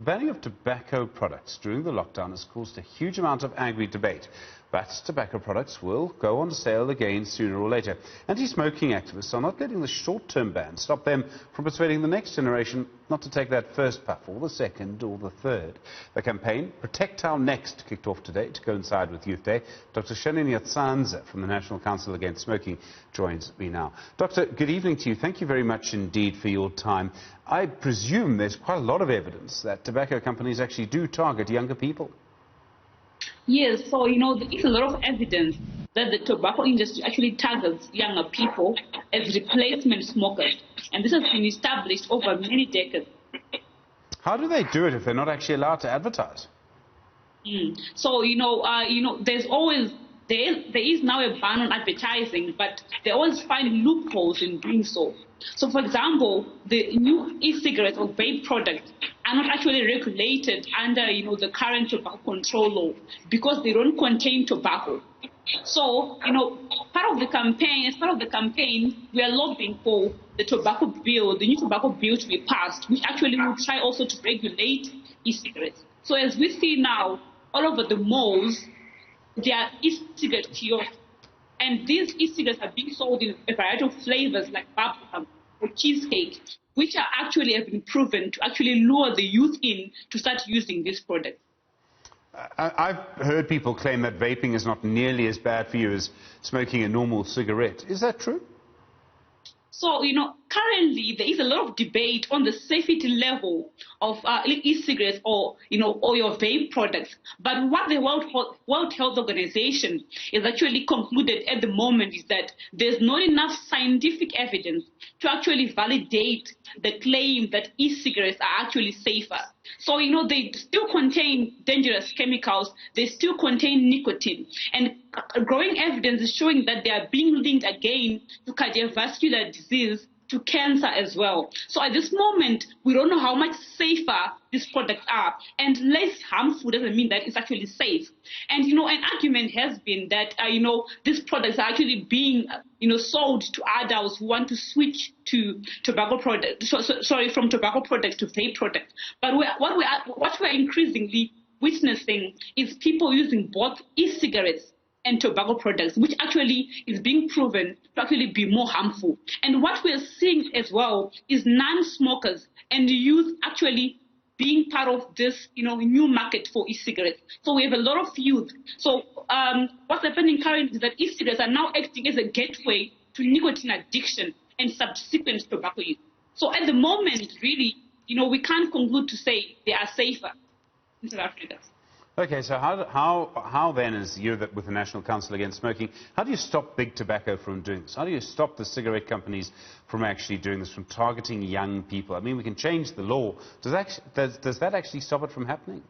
Banning of tobacco products during the lockdown has caused a huge amount of angry debate. But tobacco products will go on sale again sooner or later. Anti-smoking activists are not letting the short-term ban stop them from persuading the next generation not to take that first puff, or the second, or the third. The campaign, Protect Our Next, kicked off today to coincide with Youth Day. Dr. Sharon Nyatsanza from the National Council Against Smoking joins me now. Doctor, good evening to you. Thank you very much indeed for your time. I presume there's quite a lot of evidence that tobacco companies actually do target younger people. Yes, so there is a lot of evidence that the tobacco industry actually targets younger people as replacement smokers, and this has been established over many decades. How do they do it if they're not actually allowed to advertise? So there is now a ban on advertising, but they always find loopholes in doing so. So, for example, the new e-cigarettes or vape products are not actually regulated under, the current tobacco control law because they don't contain tobacco. So, part of the campaign, we are lobbying for the tobacco bill, the new tobacco bill to be passed, which actually will try also to regulate e-cigarettes. So, as we see now, all over the malls, there are e-cigarette kiosks. And these e-cigarettes are being sold in a variety of flavors like bubblegum or cheesecake, which have been proven to actually lure the youth in to start using these products. I've heard people claim that vaping is not nearly as bad for you as smoking a normal cigarette. Is that true? So, currently there is a lot of debate on the safety level of e-cigarettes or your vape products. But what the World Health Organization is actually concluded at the moment is that there's not enough scientific evidence to actually validate the claim that e-cigarettes are actually safer. So, they still contain dangerous chemicals, they still contain nicotine, and growing evidence is showing that they are being linked again to cardiovascular disease, to cancer as well. So at this moment, we don't know how much safer these products are, and less harmful doesn't mean that it's actually safe. And, an argument has been that, these products are actually being, sold to adults who want to switch to tobacco products, from tobacco products to vape products. But what we're increasingly witnessing is people using both e-cigarettes and tobacco products, which actually is being proven to actually be more harmful. And what we're seeing as well is non-smokers and youth actually being part of this, new market for e-cigarettes. So we have a lot of youth. So what's happening currently is that e-cigarettes are now acting as a gateway to nicotine addiction and subsequent tobacco use. So at the moment, really, we can't conclude to say they are safer in South Africa. Okay, so how then, as you with the National Council Against Smoking, how do you stop big tobacco from doing this? How do you stop the cigarette companies from actually doing this, from targeting young people? I mean, we can change the law. Does that actually stop it from happening?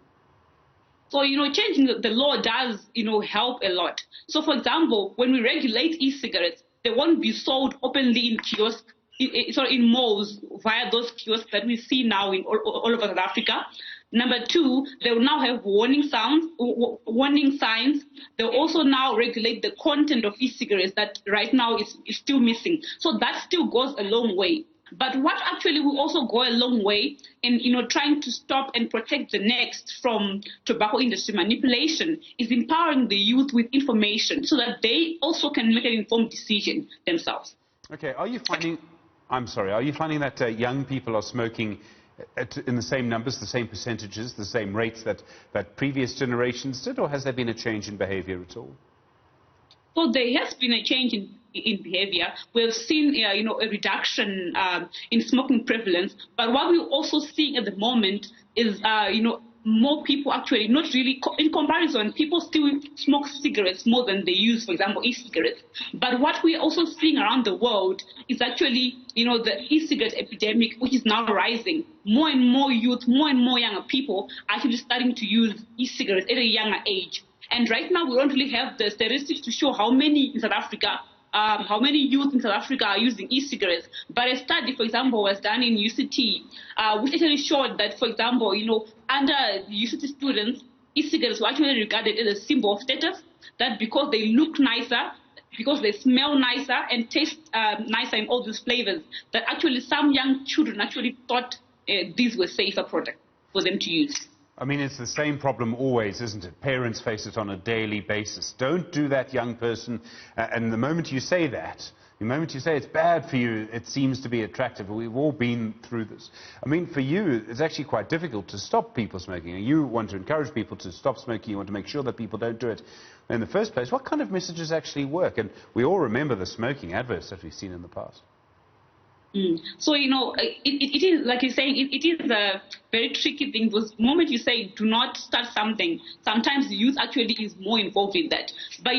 So, changing the law does, help a lot. So, for example, when we regulate e-cigarettes, they won't be sold openly in kiosks, in malls via those kiosks that we see now in all over South Africa. Number two, they will now have warning signs. They'll also now regulate the content of e-cigarettes that right now is still missing. So that still goes a long way. But what actually will also go a long way in trying to stop and protect the next from tobacco industry manipulation is empowering the youth with information so that they also can make an informed decision themselves. Okay, are you finding that young people are smoking in the same numbers, the same percentages, the same rates that previous generations did, or has there been a change in behavior at all? So there has been a change in behavior. We've seen, a reduction in smoking prevalence. But what we're also seeing at the moment is, more people actually, not really, in comparison, people still smoke cigarettes more than they use, for example, e-cigarettes. But what we're also seeing around the world is actually, the e-cigarette epidemic, which is now rising. More and more youth, more and more younger people are actually starting to use e-cigarettes at a younger age. And right now, we don't really have the statistics to show how many in South Africa, how many youth in South Africa are using e-cigarettes. But a study, for example, was done in UCT, which actually showed that, for example, under UCT students, e-cigarettes were actually regarded as a symbol of status, that because they look nicer, because they smell nicer and taste nicer in all these flavors, that actually some young children actually thought these were safer products. for them to use. I mean, it's the same problem always, isn't it? Parents face it on a daily basis. Don't do that, young person. And the moment you say that, the moment you say it's bad for you, it seems to be attractive. We've all been through this. I mean, for you, it's actually quite difficult to stop people smoking. You want to encourage people to stop smoking. You want to make sure that people don't do it in the first place. What kind of messages actually work? And we all remember the smoking adverts that we've seen in the past. So, it is, like you're saying, it is a very tricky thing, because the moment you say do not start something, sometimes the youth actually is more involved in that. But,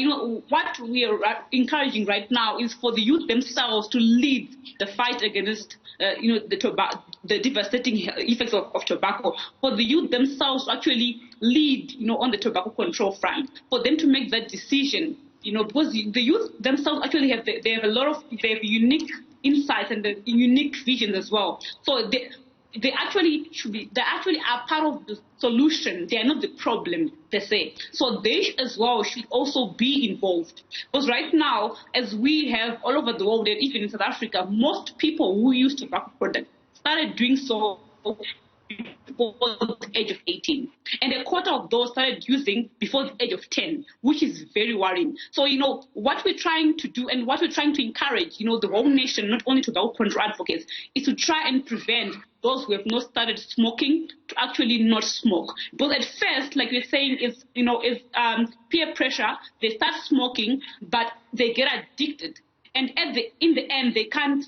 what we are encouraging right now is for the youth themselves to lead the fight against, the devastating effects of tobacco. For the youth themselves to actually lead, on the tobacco control front, for them to make that decision, because the youth themselves actually have unique insights and the unique visions as well. So they actually are part of the solution. They are not the problem per se. So they as well should also be involved. Because right now, as we have all over the world and even in South Africa, most people who use tobacco products started doing so before the age of 18. And a quarter of those started using before the age of 10, which is very worrying. So, what we're trying to do and what we're trying to encourage, the whole nation, not only tobacco control advocates, is to try and prevent those who have not started smoking to actually not smoke. Because at first, like we're saying, it's peer pressure. They start smoking, but they get addicted. And in the end, they can't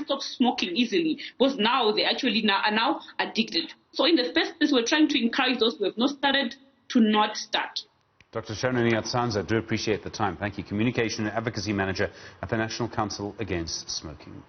stop smoking easily, because now they actually are now addicted. So in the first place, we're trying to encourage those who have not started to not start. Dr. Sharon Nyatsanza, I do appreciate the time. Thank you. Communication and Advocacy Manager at the National Council Against Smoking.